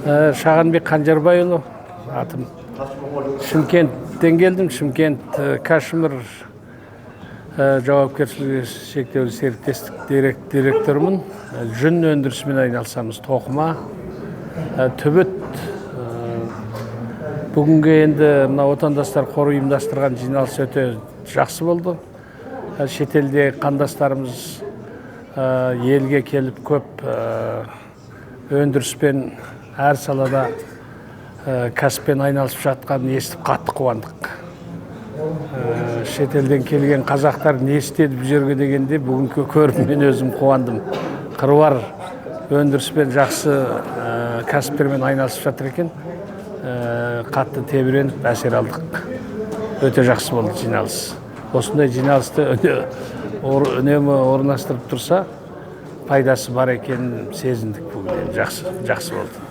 Шағанбек Қанжарбайұлы, атым. Шымкенттен келдім. Шымкент Кашмир жауапкершілігі шектеулі серіктестік директорымын. Жүн өндірісімен айналысамыз. Тоқыма, түбіт. Бүгінгі енді мына отандастар қоры ұйымдастырған жиналыс өте жақсы болды. Шетелде қандастарымыз елге келіп көп өндіріспен әр салада кәсіппен айналысып жатқанын естіп қатты қуандық. Шетелден келген қазақтар не істеді бұл жерге дегенде бүгінгі көріп мен өзім қуандым. Қыруар өндіріспен жақсы кәсіптермен айналысып жатыр екен. Қатты тебіреніп әсер алдық. Өте жақсы болды жиналыс. Осындай жиналысты үнемі орналастырып тұрса, пайдасы бар екенін сезіндік бүгін. Жақсы болды.